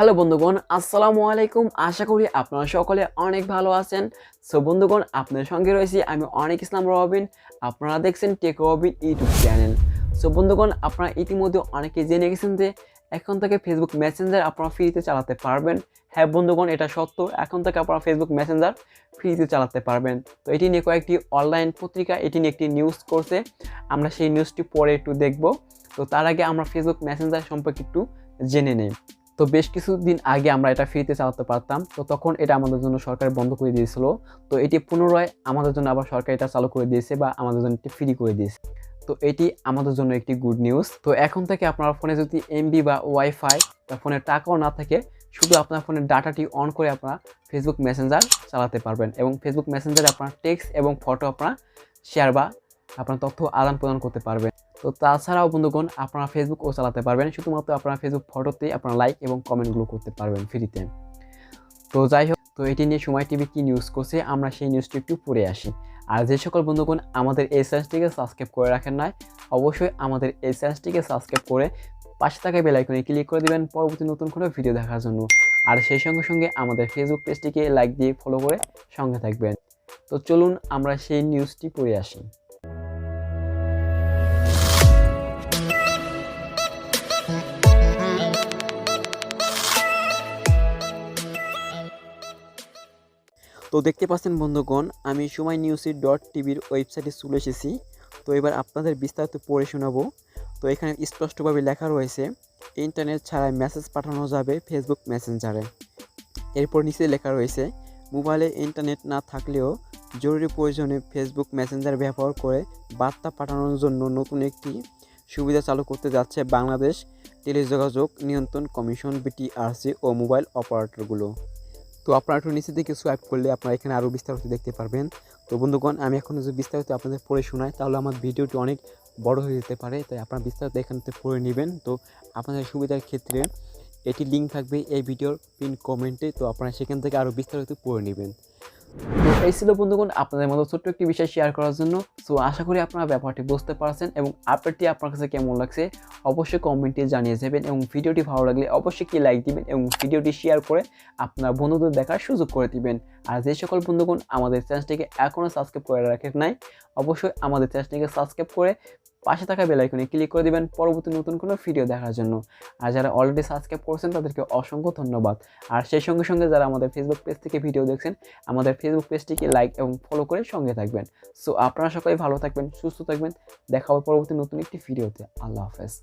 Hello বন্ধুগণ, আসসালামু আলাইকুম। আশা করি আপনারা সকলে অনেক ভালো আছেন। সো বন্ধুগণ, আপনাদের সঙ্গে রয়েছি আমি অনেক ইসলাম রবিন। আপনারা দেখছেন tech Robin YouTube channel. So বন্ধুগণ, আপনারা ইতিমধ্যে অনেকে জেনে গেছেন যে এখন থেকে ফেসবুক মেসেঞ্জার আপনারা ফ্রিতে চালাতে পারবেন। হ্যাঁ বন্ধুগণ, এটা সত্য। এখন থেকে আপনারা ফেসবুক মেসেঞ্জার ফ্রিতে চালাতে পারবেন। তো এটি নিয়ে কয়েকটি অনলাইন পত্রিকা এটি নিয়ে একটি নিউজ করছে। আমরা সেই নিউজটি পরে একটু দেখব। তো তার আগে আমরা ফেসবুক মেসেঞ্জার সম্পর্কে একটু জেনে নেই। তো বেশ কিছুদিন আগে আমরা এটা ফ্রিতে চালাতে পারতাম, তো তখন এটা আমাদের জন্য সরকার বন্ধ করে দিয়েছিল। তো এটি পুনরায় আমাদের জন্য আবার সরকার এটা চালু করে দিয়েছে বা আমাদের জন্য এটি ফ্রি করে দিয়েছে। তো এটি আমাদের জন্য একটি গুড নিউজ। তো এখন থেকে আপনার ফোনে যদি এমবি বা ওয়াইফাই বা ফোনের টাকাও না থাকে, শুধু আপনার ফোনের ডাটাটি অন করে আপনারা ফেসবুক মেসেঞ্জার চালাতে পারবেন এবং ফেসবুক মেসেঞ্জারে আপনার টেক্সট এবং ফটো আপনারা শেয়ার বা আপনার তথ্য আদান প্রদান করতে পারবেন। তো তাছাড়াও বন্ধুগণ, আপনারা ফেসবুকও চালাতে পারবেন, শুধুমাত্র আপনারা ফেসবুক ফটোতেই আপনারা লাইক এবং কমেন্টগুলো করতে পারবেন ফ্রিতে। তো যাই হোক, তো এটি নিয়ে সময় টিভি কি নিউজ করছে আমরা সেই নিউজটি একটু পড়ে আসি। আর যে সকল বন্ধুগণ আমাদের এই চ্যানেলটিকে সাবস্ক্রাইব করে রাখেন নাই, অবশ্যই আমাদের এই চ্যানেলটিকে সাবস্ক্রাইব করে পাশে থাকা বেল আইকনে ক্লিক করে দিবেন পরবর্তী নতুন কোনো ভিডিও দেখার জন্য। আর সেই সঙ্গে সঙ্গে আমাদের ফেসবুক পেজটিকে লাইক দিয়ে ফলো করে সঙ্গে থাকবেন। তো চলুন আমরা সেই নিউজটি পড়ে আসি। তো দেখতে পাচ্ছেন বন্ধুগণ, আমি সময় নিউজ.টিভির ওয়েবসাইটে চলে এসেছি। তো এবার আপনাদের বিস্তারিত পড়ে শোনাবো। তো এখানে স্পষ্টভাবে লেখা রয়েছে, ইন্টারনেট ছাড়াই মেসেজ পাঠানো যাবে ফেসবুক মেসেঞ্জারে। এরপর নিচে লেখা রয়েছে, মোবাইলে ইন্টারনেট না থাকলেও জরুরি প্রয়োজনে ফেসবুক মেসেঞ্জার ব্যবহার করে বার্তা পাঠানোর জন্য নতুন একটি সুবিধা চালু করতে যাচ্ছে বাংলাদেশ টেলিযোগাযোগ নিয়ন্ত্রণ কমিশন বিটিআরসি ও মোবাইল অপারেটরগুলো। তো আপনারা একটু নিচের দিকে সোয়াইপ করলে আপনারা এখানে আরও বিস্তারিত দেখতে পারবেন। তো বন্ধুগণ, আমি এখন যদি বিস্তারিত আপনাদের পড়ে শোনাই তাহলে আমার ভিডিওটি অনেক বড় হয়ে যেতে পারে, তাই আপনারা বিস্তারিত এখানে পড়ে নেবেন। তো আপনাদের সুবিধার ক্ষেত্রে এটি লিঙ্ক থাকবে এই ভিডিওর পিন কমেন্টে, তো আপনারা সেখান থেকে আরও বিস্তারিত পড়ে নেবেন। তো এই ছিল বন্ধুগণ আপনাদের মতো ছোট্ট একটি বিষয় শেয়ার করার জন্য। সো আশা করি আপনারা ব্যাপারটি বুঝতে পারছেন এবং আপডেটটি আপনার কাছে কেমন লাগছে অবশ্যই কমেন্টে জানিয়ে যাবেন এবং ভিডিওটি ভালো লাগলে অবশ্যই কি লাইক দিবেন এবং ভিডিওটি শেয়ার করে আপনার বন্ধুদের দেখার সুযোগ করে দিবেন। আর যে সকল বন্ধুগণ আমাদের চ্যানেলটিকে এখনও সাবস্ক্রাইব করে রাখেন নাই, অবশ্যই আমাদের চ্যানেলটিকে সাবস্ক্রাইব করে পাশে থাকা বেল আইকনে ক্লিক করে দিবেন পরবর্তী নতুন কোনো ভিডিও দেখার জন্য। আর যারা অলরেডি সাবস্ক্রাইব করছেন তাদেরকে অসংখ্য ধন্যবাদ। আর সেই সঙ্গে সঙ্গে যারা আমাদের ফেসবুক পেজ থেকে ভিডিও দেখছেন, আমাদের ফেসবুক পেজটিকে লাইক এবং ফলো করে সঙ্গে থাকবেন। সো আপনারা সকলে ভালো থাকবেন, সুস্থ থাকবেন। দেখা হবে পরবর্তী নতুন একটি ভিডিওতে। আল্লাহ হাফেজ।